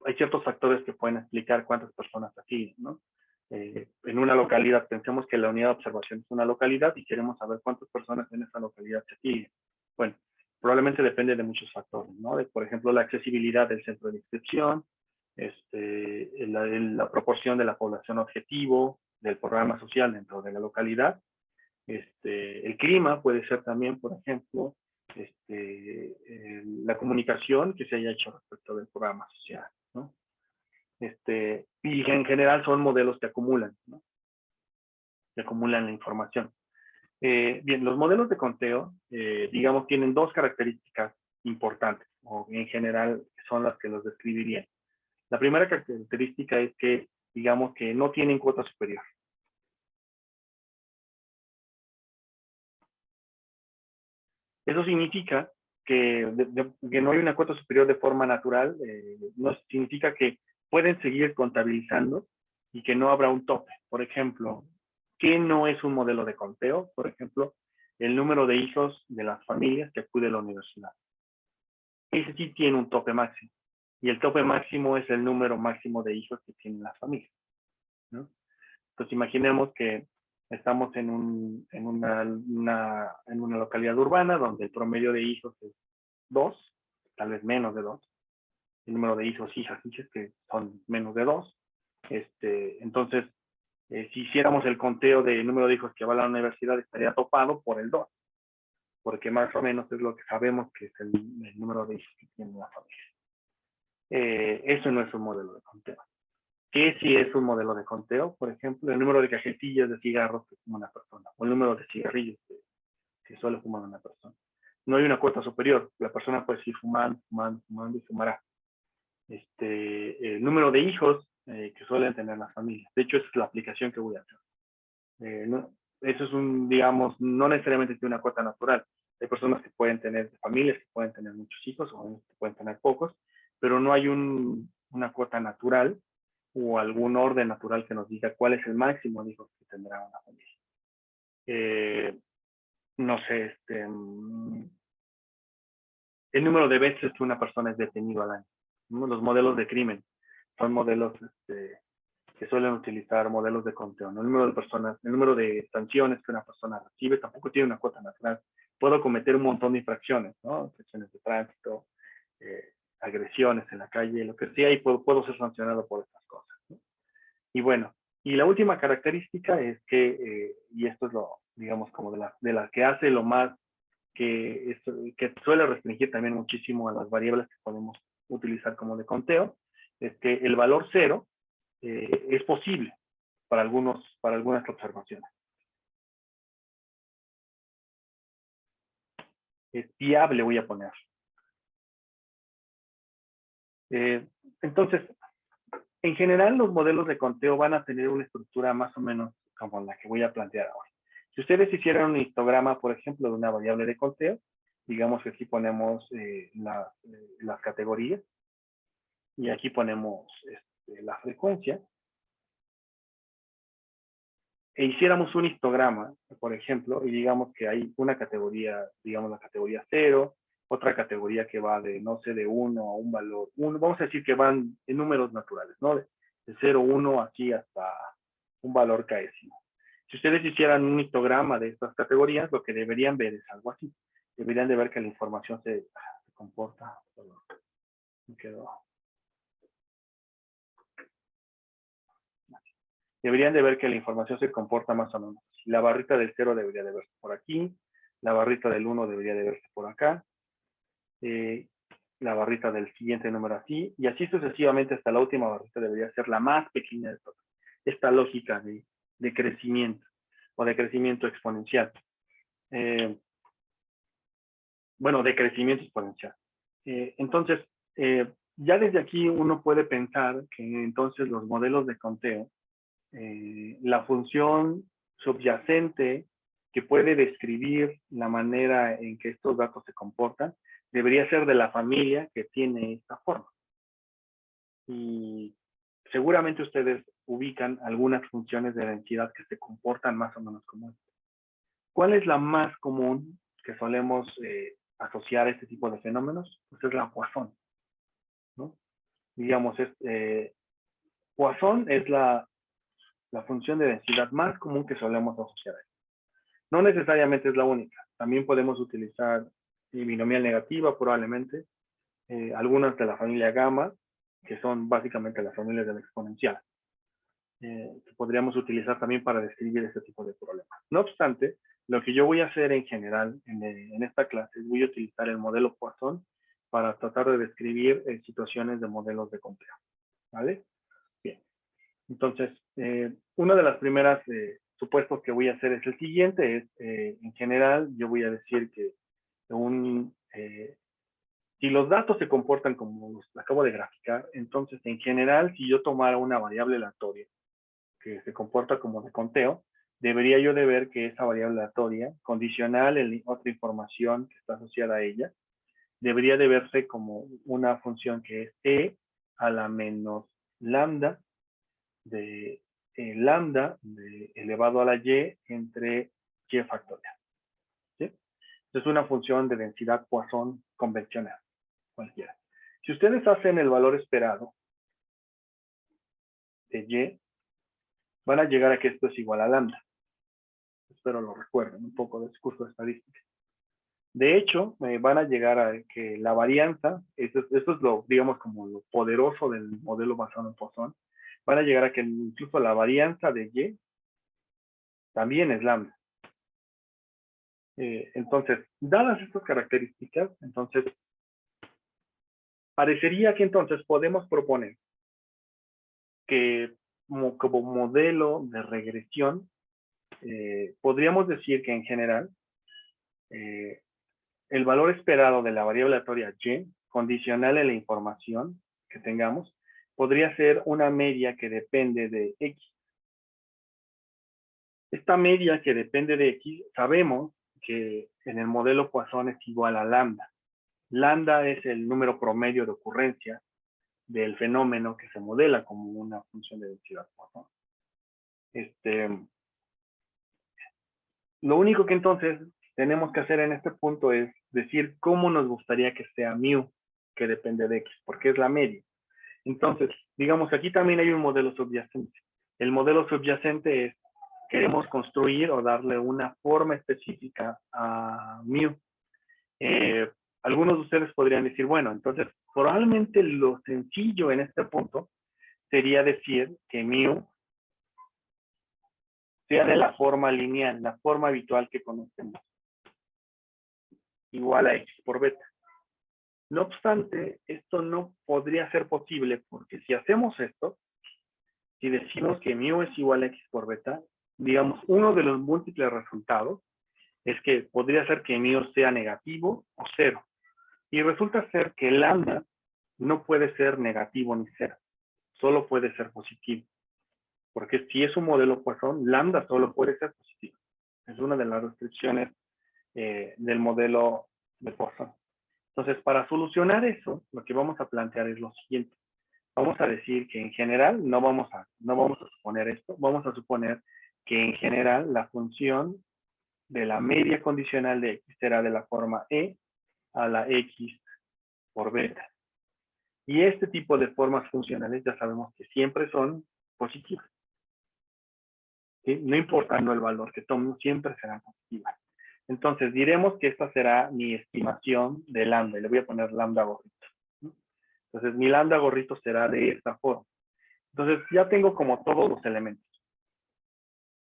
Hay ciertos factores que pueden explicar cuántas personas afilian, ¿no? En una localidad, pensemos que la unidad de observación es una localidad y queremos saber cuántas personas en esa localidad se afilian. Bueno, probablemente depende de muchos factores, ¿no? Por ejemplo, la accesibilidad del centro de inscripción, la proporción de la población objetivo del programa social dentro de la localidad. El clima puede ser también, por ejemplo, la comunicación que se haya hecho respecto del programa social, ¿no? Y en general son modelos que acumulan, ¿no? Que acumulan la información. Bien, los modelos de conteo, digamos, tienen dos características importantes, o en general son las que los describirían. La primera característica es que, digamos, que no tienen cuota superior. Eso significa que no hay una cuota superior de forma natural, no significa que pueden seguir contabilizando y que no habrá un tope. Por ejemplo, ¿qué no es un modelo de conteo? Por ejemplo, el número de hijos de las familias que acuden a la universidad. Ese sí tiene un tope máximo. Y el tope máximo es el número máximo de hijos que tienen las familias, ¿no? Entonces, imaginemos que estamos en una localidad urbana donde el promedio de hijos es 2, tal vez menos de 2. El número de hijos, hijas que son menos de 2. Entonces, si hiciéramos el conteo del número de hijos que va a la universidad, estaría topado por el 2, porque más o menos es lo que sabemos que es el número de hijos que tiene la familia. Eso no es un modelo de conteo. ¿Qué sí es un modelo de conteo? Por ejemplo, el número de cajetillas de cigarros que fuma una persona, o el número de cigarrillos que suele fumar una persona. No hay una cuota superior. La persona puede seguir fumando, fumando, fumando y fumará. El número de hijos que suelen tener las familias. De hecho, esa es la aplicación que voy a hacer. Eso es digamos, no necesariamente tiene una cuota natural. Hay personas que pueden tener familias, que pueden tener muchos hijos, o que pueden tener pocos, pero no hay una cuota natural o algún orden natural que nos diga cuál es el máximo de hijos que tendrá una familia. No sé, el número de veces que una persona es detenida al año. Los modelos de crimen son modelos que suelen utilizar modelos de conteo. ¿No? El número de personas, el número de sanciones que una persona recibe tampoco tiene una cuota natural. Puedo cometer un montón de infracciones, ¿no? Infracciones de tránsito, agresiones en la calle, lo que sea, y puedo ser sancionado por estas cosas, ¿no? Y bueno, y la última característica es que, y esto es lo, digamos, como de la que hace lo más que suele restringir también muchísimo a las variables que podemos utilizar como de conteo, es que el valor cero es posible para algunas observaciones. Es viable, voy a poner. Entonces, en general, los modelos de conteo van a tener una estructura más o menos como la que voy a plantear ahora. Si ustedes hicieran un histograma, por ejemplo, de una variable de conteo, digamos que aquí ponemos las categorías y aquí ponemos la frecuencia, e hiciéramos un histograma, por ejemplo, y digamos que hay una categoría, digamos la categoría 0, otra categoría que va de, no sé, de 1 a un valor 1, vamos a decir que van en números naturales, ¿no? De 0, 1, aquí hasta un valor k'ésimo. Si ustedes hicieran un histograma de estas categorías, lo que deberían ver es algo así. Deberían de ver que la información se comporta. Me quedó. Deberían de ver que la información se comporta más o menos. La barrita del 0 debería de verse por aquí, la barrita del 1 debería de verse por acá, la barrita del siguiente número así, y así sucesivamente hasta la última barrita debería ser la más pequeña de todas. Esta lógica de crecimiento o de crecimiento exponencial. Bueno, de crecimiento exponencial. Entonces, ya desde aquí uno puede pensar que entonces los modelos de conteo, la función subyacente que puede describir la manera en que estos datos se comportan, debería ser de la familia que tiene esta forma. Y seguramente ustedes ubican algunas funciones de densidad que se comportan más o menos como esta. ¿Cuál es la más común que solemos asociar a este tipo de fenómenos? Pues es la Poisson, ¿no? Digamos, Poisson es la función de densidad más común que solemos asociar a esto. No necesariamente es la única. También podemos utilizar binomial negativa, probablemente. Algunas de la familia gamma, que son básicamente las familias de la exponencial. Que podríamos utilizar también para describir este tipo de problemas. No obstante, lo que yo voy a hacer en general en esta clase es voy a utilizar el modelo Poisson para tratar de describir situaciones de modelos de conteo. ¿Vale? Bien. Entonces, una de las primeras supuestos que voy a hacer es el siguiente. En general, yo voy a decir que si los datos se comportan como los acabo de graficar, entonces, en general, si yo tomara una variable aleatoria que se comporta como de conteo, debería yo de ver que esa variable aleatoria, condicional en otra información que está asociada a ella, debería de verse como una función que es e a la menos lambda de lambda elevado a la y entre y factorial. ¿Sí? Es una función de densidad Poisson convencional, cualquiera. Si ustedes hacen el valor esperado de y, van a llegar a que esto es igual a lambda. Espero lo recuerden, un poco de curso de estadística. De hecho, van a llegar a que la varianza, esto es lo, digamos, como lo poderoso del modelo basado en Poisson, van a llegar a que incluso la varianza de y también es lambda. Entonces, dadas estas características, entonces, parecería que entonces podemos proponer que como modelo de regresión, podríamos decir que en general, el valor esperado de la variable aleatoria y, condicional en la información que tengamos, podría ser una media que depende de x. Esta media que depende de x, sabemos que en el modelo Poisson es igual a lambda. Lambda es el número promedio de ocurrencia del fenómeno que se modela como una función de densidad Poisson. Lo único que entonces tenemos que hacer en este punto es decir cómo nos gustaría que sea mu, que depende de x, porque es la media. Entonces, digamos, aquí también hay un modelo subyacente. El modelo subyacente es, queremos construir o darle una forma específica a mu. Algunos de ustedes podrían decir, bueno, entonces, probablemente lo sencillo en este punto sería decir que mu sea de la forma lineal, la forma habitual que conocemos, igual a x por beta. No obstante, esto no podría ser posible porque si hacemos esto, si decimos que mu es igual a x por beta, digamos, uno de los múltiples resultados es que podría ser que mu sea negativo o cero. Y resulta ser que lambda no puede ser negativo ni cero, solo puede ser positivo. Porque si es un modelo Poisson, lambda solo puede ser positivo. Es una de las restricciones del modelo de Poisson. Entonces, para solucionar eso, lo que vamos a plantear es lo siguiente. Vamos a decir que en general no vamos a suponer esto, vamos a suponer que en general la función de la media condicional de x será de la forma e a la x por beta. Y este tipo de formas funcionales ya sabemos que siempre son positivas. ¿Sí? No importando el valor que tomemos, siempre serán positivas. Entonces diremos que esta será mi estimación de lambda, y le voy a poner lambda gorrito. Entonces mi lambda gorrito será de esta forma. Entonces ya tengo como todos los elementos.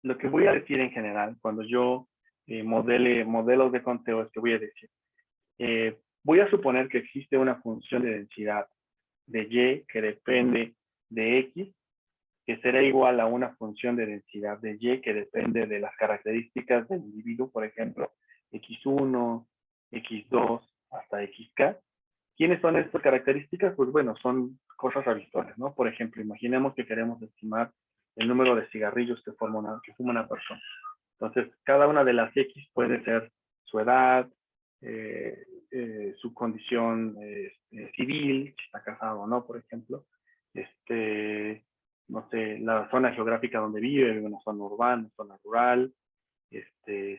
Lo que voy a decir en general, cuando yo modele modelos de conteo, es que voy a decir, voy a suponer que existe una función de densidad de y que depende de x, que será igual a una función de densidad de y que depende de las características del individuo, por ejemplo, x1, x2, hasta xk. ¿Quiénes son estas características? Pues bueno, son cosas habituales, ¿no? Por ejemplo, imaginemos que queremos estimar el número de cigarrillos que fuma una persona. Entonces, cada una de las X puede ser su edad, su condición civil, si está casado o no, por ejemplo. No sé, la zona geográfica donde vive, una zona urbana, zona rural,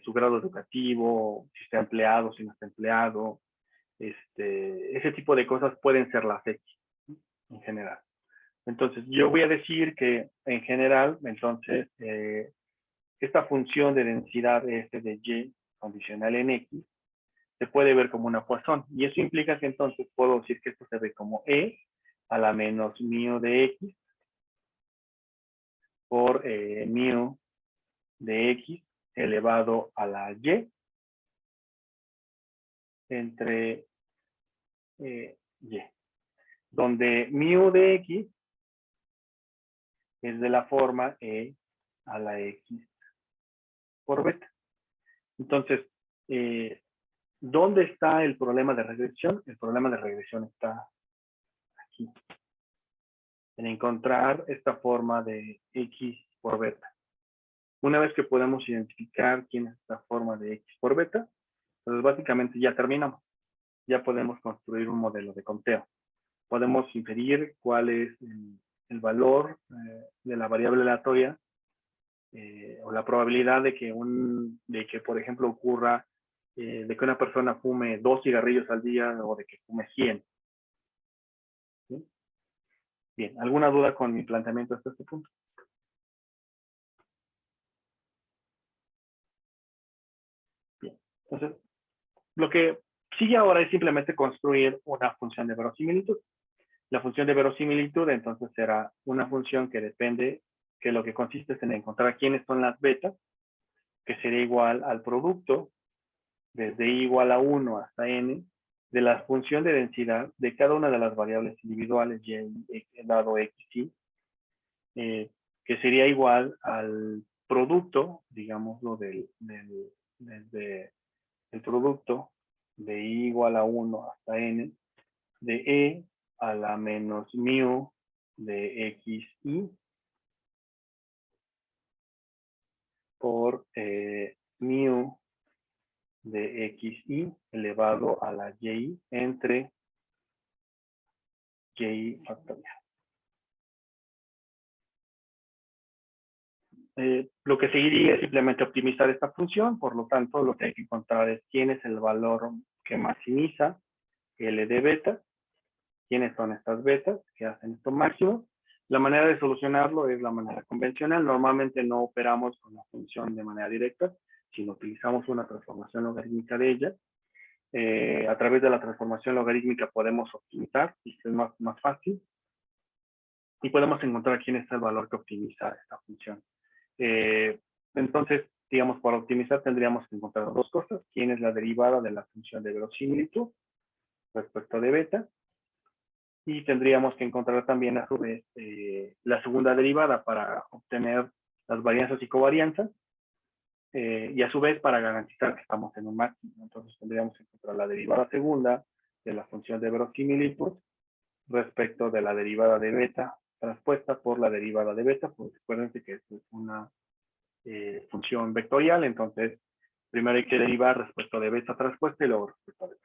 su grado educativo, si está empleado, si no está empleado. Ese tipo de cosas pueden ser las X en general. Entonces, yo voy a decir que en general, entonces, esta función de densidad f de y condicional en x se puede ver como una Poisson. Y eso implica que entonces puedo decir que esto se ve como e a la menos mu de x por mu de x elevado a la y entre y. Donde mu de x es de la forma e a la x por beta. Entonces, ¿dónde está el problema de regresión? El problema de regresión está aquí, en encontrar esta forma de x por beta. Una vez que podemos identificar quién es esta forma de x por beta, pues básicamente ya terminamos. Ya podemos construir un modelo de conteo. Podemos inferir cuál es el valor de la variable aleatoria o la probabilidad de que, por ejemplo, ocurra de que una persona fume 2 cigarrillos al día o de que fume 100. ¿Sí? Bien, ¿alguna duda con mi planteamiento hasta este punto? Bien, entonces, lo que sigue ahora es simplemente construir una función de verosimilitud. La función de verosimilitud entonces será una función que depende, que lo que consiste es en encontrar quiénes son las betas, que sería igual al producto desde i igual a 1 hasta n de la función de densidad de cada una de las variables individuales y dado x, y, que sería igual al producto, digámoslo, desde el producto de i igual a 1 hasta n, de e a la menos mu de xi por mu de xi elevado a la y entre y factorial. Lo que seguiría es simplemente optimizar esta función, por lo tanto lo que hay que encontrar es quién es el valor que maximiza L de beta, quiénes son estas betas que hacen esto máximo. La manera de solucionarlo es la manera convencional. Normalmente no operamos con la función de manera directa, sino utilizamos una transformación logarítmica de ella. A través de la transformación logarítmica podemos optimizar, y es más fácil, y podemos encontrar quién es el valor que optimiza esta función. Entonces, digamos, para optimizar tendríamos que encontrar dos cosas. ¿Quién es la derivada de la función de verosimilitud respecto de beta? Y tendríamos que encontrar también, a su vez, la segunda derivada para obtener las varianzas y covarianzas. Y a su vez, para garantizar que estamos en un máximo. Entonces, tendríamos que encontrar la derivada segunda de la función de verosimilitud respecto de la derivada de beta transpuesta por la derivada de beta. Pues acuérdense que esto es una función vectorial, entonces primero hay que derivar respecto de beta transpuesta y luego respecto de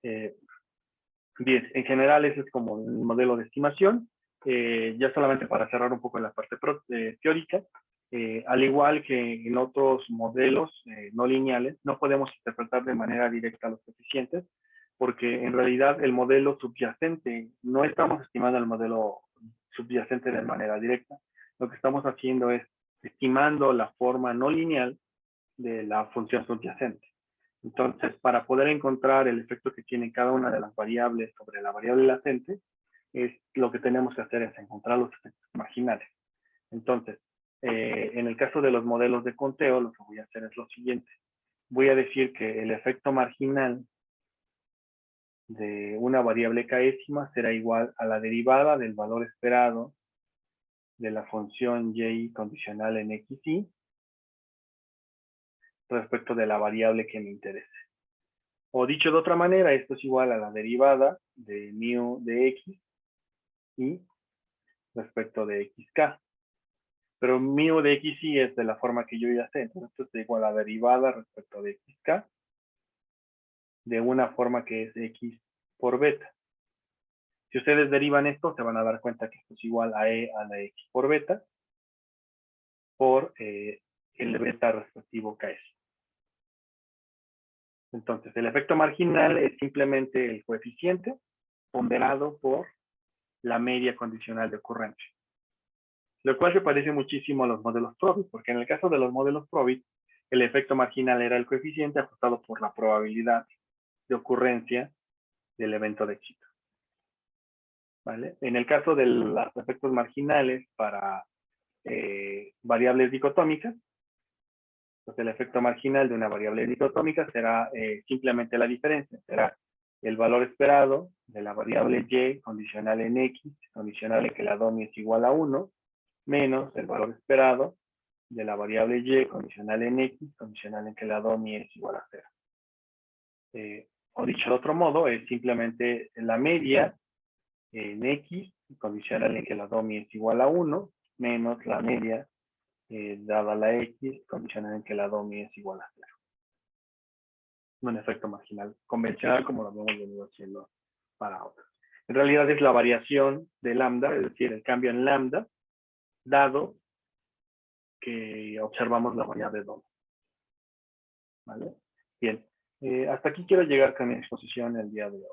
beta. Bien, en general ese es como el modelo de estimación. Ya solamente para cerrar un poco la parte teórica, al igual que en otros modelos no lineales, no podemos interpretar de manera directa los coeficientes, porque en realidad el modelo subyacente, no estamos estimando el modelo subyacente de manera directa. Lo que estamos haciendo es estimando la forma no lineal de la función subyacente. Entonces, para poder encontrar el efecto que tiene cada una de las variables sobre la variable latente, lo que tenemos que hacer es encontrar los efectos marginales. Entonces, en el caso de los modelos de conteo, lo que voy a hacer es lo siguiente. Voy a decir que el efecto marginal de una variable késima será igual a la derivada del valor esperado de la función y condicional en xy respecto de la variable que me interese. O dicho de otra manera, esto es igual a la derivada de mu de x y respecto de xk. Pero mu de xy es de la forma que yo ya sé, entonces esto es igual a la derivada respecto de xk de una forma que es x por beta. Si ustedes derivan esto, se van a dar cuenta que esto es igual a e a la x por beta por el beta respectivo ks. Entonces, el efecto marginal es simplemente el coeficiente ponderado por la media condicional de ocurrencia. Lo cual se parece muchísimo a los modelos Probit, porque en el caso de los modelos Probit, el efecto marginal era el coeficiente ajustado por la probabilidad de ocurrencia del evento de éxito. ¿Vale? En el caso de los efectos marginales para variables dicotómicas, pues el efecto marginal de una variable dicotómica será simplemente la diferencia, será el valor esperado de la variable y condicional en x, condicional en que la DOMI es igual a 1, menos el valor esperado de la variable y condicional en x, condicional en que la DOMI es igual a 0. O dicho de otro modo, es simplemente la media en x, condicional en que la DOMI es igual a 1, menos la media dada la x, condicional en que la DOMI es igual a 0. Un efecto marginal convencional como lo hemos venido haciendo para otros. En realidad es la variación de lambda, es decir, el cambio en lambda, dado que observamos la variable DOMI. ¿Vale? Bien, hasta aquí quiero llegar con mi exposición el día de hoy.